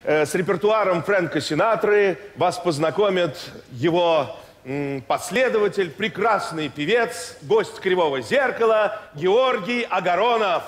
с репертуаром Фрэнка Синатры вас познакомит его последователь, прекрасный певец, гость «Кривого зеркала» Георгий Агаронов.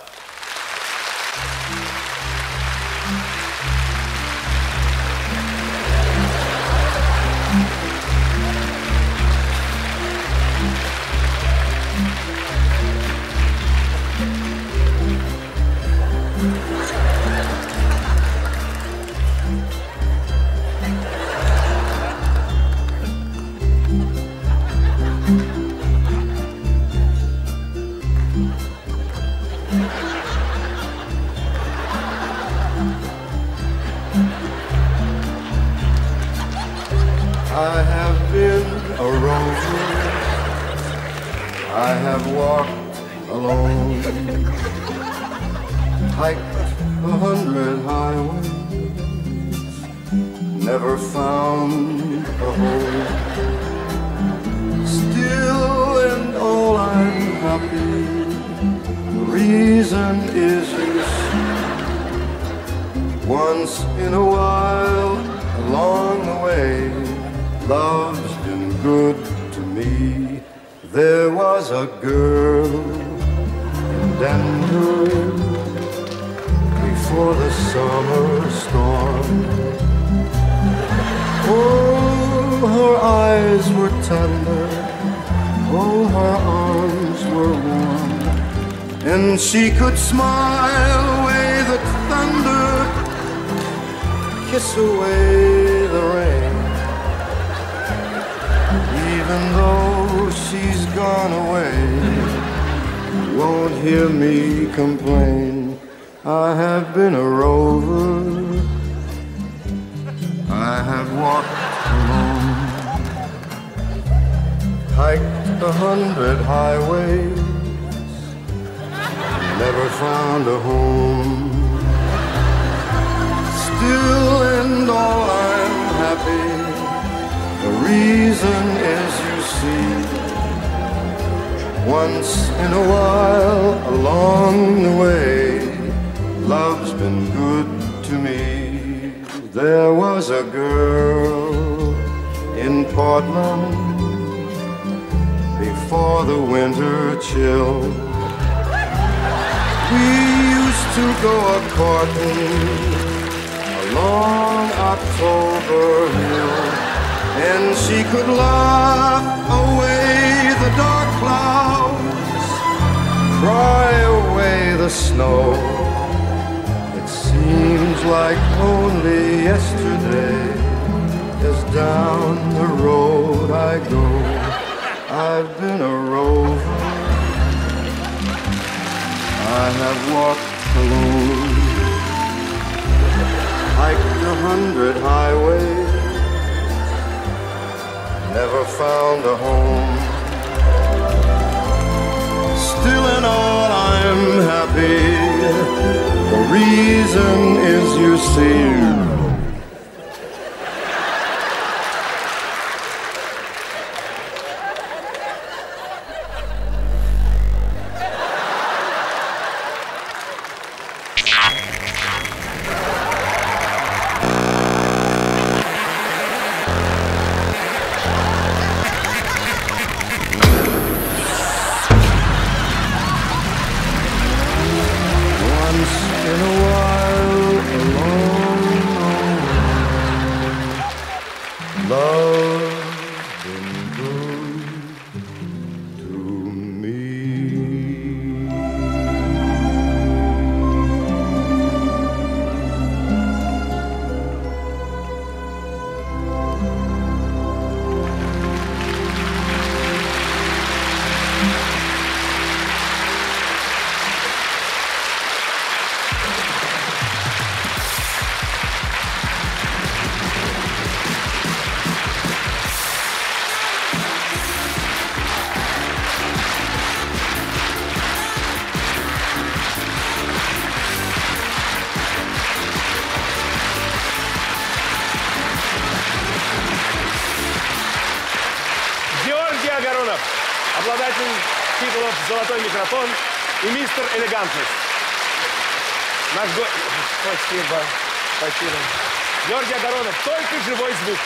I have been a rover, I have walked alone, hiked 100 highways, never found a home. Still and all I'm happy, the reason is you see, once in a while along the way, love's been good to me. There was a girl in Denver before the summer storm. Oh, her eyes were tender, oh, her arms were warm, and she could smile away the thunder, kiss away the rain. Even though she's gone away, you won't hear me complain. I have been a rover, I have walked alone, hiked 100 highways, never found a home. Still and all I'm happy, the reason is you see, once in a while along the way, love's been good to me. There was a girl in Portland before the winter chill. We used to go a-courting along October Hill, and she could laugh away the dark clouds, cry away the snow. It seems like only yesterday, as down the road I go. I've been a rover, I have walked alone, hiked 100 highways, never found a home. Still in all I'm happy, the reason is you see. Обладатель титулов «Золотой микрофон» и «Мистер Элегантность». Наш гость... Спасибо. Спасибо. Георгий Огоронов, только живой звук.